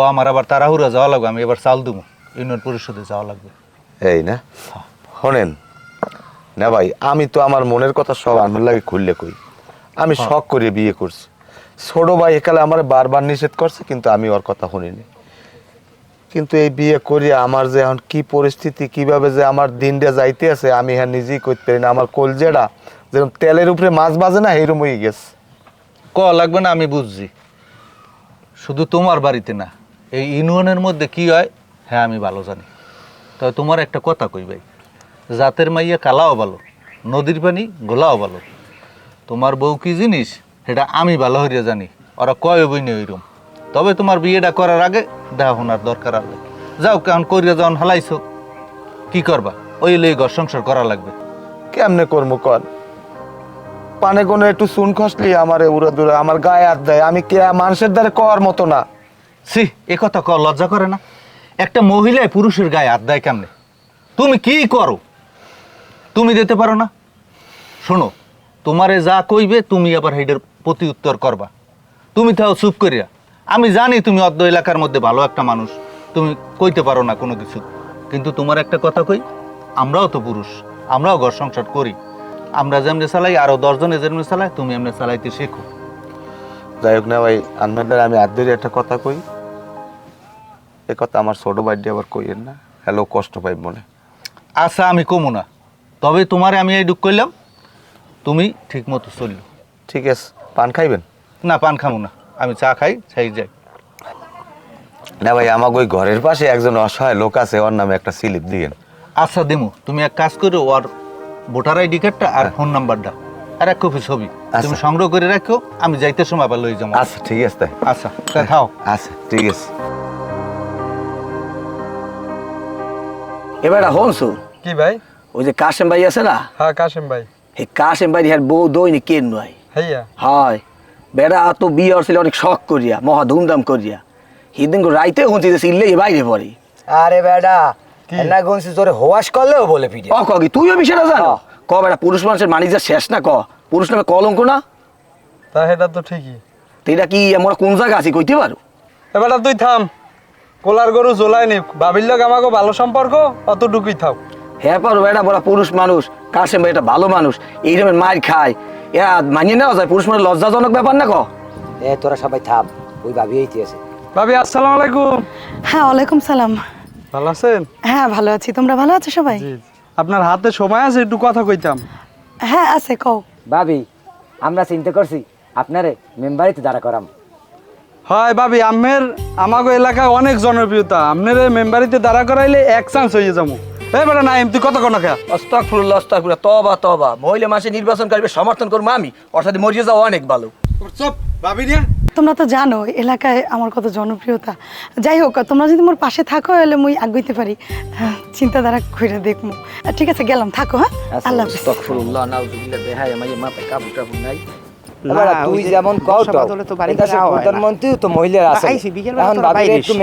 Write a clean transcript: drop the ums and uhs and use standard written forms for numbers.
আমার আবার তাড়াহুড়া যাওয়া লাগবে, আমি এবার চাল দেবো, ইউনিয়ন পরিষদে যাওয়া লাগবে। এই না শোনেন না ভাই, আমি তো আমার মনের কথা সব আমার লাগে খুললে কই। আমি শখ করে বিয়ে করছি। ছোট ভাই একালে আমার বারবার নিষেধ করছে, কিন্তু আমি ওর কথা শুনিনি। কিন্তু এই বিয়ে করি আমার যে এখন কি পরিস্থিতি, কিভাবে যে আমার দিনটা যাইতে আছে আমি হ্যাঁ নিজেই করতে পারি না। আমার কলজেটা যেরকম তেলের উপরে মাছ বাজে না, এইরকম হয়ে গেছে। লাগবে না, আমি বুঝছি। শুধু তোমার বাড়িতে না, এই ইউনিয়নের মধ্যে কি হয় হ্যাঁ আমি ভালো জানি। তবে তোমার একটা কথা কই ভাই, জাতের মাইয়া কালাও ভালো, নদীর পানি গোলাও ভালো। তোমার বউ কি জিনিস সেটা আমি ভালো হইয়া জানি, ওরা কয় বই নেই ওইরকম। তবে তোমার বিয়েটা করার আগে দেখা শোনার দরকার আছে। যাও কেমন করিয়া যখন হালাইছো, কি করবা? ওই লই ঘর সংসার করা লাগবে। কেমনে করবো কর? পানে কোনো একটু চুন খসলি আমার উড়ে দূরে আমার গায়ে হাত দেয়। আমি কে মানুষের দ্বারা কর মতো না। সি, এ কথা লজ্জা করে না? একটা মহিলায় পুরুষের গায়ে হাত দেয় কেমনে? তুমি কি করো? তুমি দিতে পারো না? শোনো, তোমারে যা কইবে তুমি আবার হেডের প্রতি উত্তর করবা। তুমি তাও চুপ করিয়া। আমি জানি তুমি অর্ধ এলাকার মধ্যে ভালো একটা মানুষ, তুমি কইতে পারো না কোনো কিছু। কিন্তু তোমার একটা কথা কই, আমরাও তো পুরুষ, আমরাও ঘর সংসার করি। আমরা যেমনি চালাই আরো 10 জনে যেমনি চালায়, তুমি এমনি চালাইতে শেখো। যাই হোক না ভাই, আপনাদের আমি হাত ধরে একটা কথা কই। এ কথা আমার ছোট ভাইটি আবার কইয়েন না, হ্যালো কষ্ট পাই মনে। আচ্ছা আমি কমু না, তবে তোমারে আমি এই দুঃখ করলাম, তুমি ঠিক মতো চললো। ঠিক আছে, পান খাইবেন? না, পান খামু না, আমি চা খাই, সেই যাই। না ভাই, আমাকে ওই ঘরের পাশে একজন অসহায় লোক আছে, ওর নামে একটা স্লিপ দিয়েন। আচ্ছা দিমু, তুমি এক কাজ করো, ওর ভোটার আইডি কার্ডটা আর ফোন নাম্বারটা আর এক কপি ছবি তুমি সংগ্রহ করে রাখো, আমি যাইতে সময় আবার লই যাবো। আচ্ছা ঠিক আছে তাই। আচ্ছা তাই খাও। আচ্ছা ঠিক আছে। এবার হনসু কি ভাই? ওই যে কাশেম ভাই আছে না, হ্যাঁ কাশেম ভাই। এই কাশেম ভাই হ্যাঁ বউ দইনি কেন নয় হইয়া হয় বেড়া তো বিয়ে হচ্ছিল অনেক শখ করিয়া, মহা ধুমধাম করিয়া। হিদিন রাইতে হচ্ছে যে সিললে বাইরে পড়ে। আরে বেডা না গনছি তোরে হোয়াশ করলেও বলে পিটে। ক কি তুইও বিষয়টা জানো? ক বেড়া পুরুষ মানুষের মানিজা শেষ না, ক পুরুষ নামে কলঙ্ক না? তা এটা তো ঠিকই। তো এটা কি আমরা কোন জায়গা আছি কইতে পারো? এবারটা তুই থাম, কোলার গরু জোলাই নি, ভাবির লোক আমাকে ভালো সম্পর্ক অতটুকুই থাক। হ্যাঁ পারো বেড়া বড় পুরুষ মানুষ, কাশেম ভাই এটা ভালো মানুষ, এই রকমের মার খায়, এরা মানিয়ে নেওয়া যায়? পুরুষ মানুষ লজ্জাজনক ব্যাপার না? ক এ তোরা সবাই থাম, ওই ভাবি এইতে আছে। ভাবি আসসালামু আলাইকুম। হ্যাঁ ওয়ালাইকুম সালাম। ভালো আছেন? হ্যাঁ ভালো আছি, তোমরা ভালো আছো সবাই? জি। আপনার হাতে সময় আছে একটু কথা কইতাম? হ্যাঁ আছে, কও। ভাবি আমরা চিন্তা করছি আপনারে মেম্বারিতে দাঁড়া করাম। হয় ভাবি, আমাকে এলাকায় অনেক জনপ্রিয়তা, আপনার মেম্বারিতে দাঁড়া করাইলে এক চান্স হয়ে যাবো। এবারে না তুই কত কোন খেয়া আস্তাগফিরুল্লাহ আস্তাগফিরুল্লাহ, তওবা তওবা। মহিলা মাসে নির্বাচন করবে, সমর্থন করবো আমি, অর্থাৎ মরিয়ে যাওয়া অনেক ভালো। চুপ ভাবি নিয়ে। তোমরা তো জানো এলাকায় আমার কত জনপ্রিয়তা। যাই হোক, তোমরা যদি মোর পাশে থাকো এলে মুই আগাইতে পারি, চিন্তাধারা করে দেখবো। ঠিক আছে গেলাম, থাকো। হ্যাঁ আল্লাহ হাফেজ। আস্তাগফিরুল্লাহ নাউযুবিল্লাহ, বেহায় মাইয়া মাথায় কাবু টাবু নাই। তুই যেমন কও তো প্রধানমন্ত্রী তো মহিলার আছে, এখন ভাবি একটু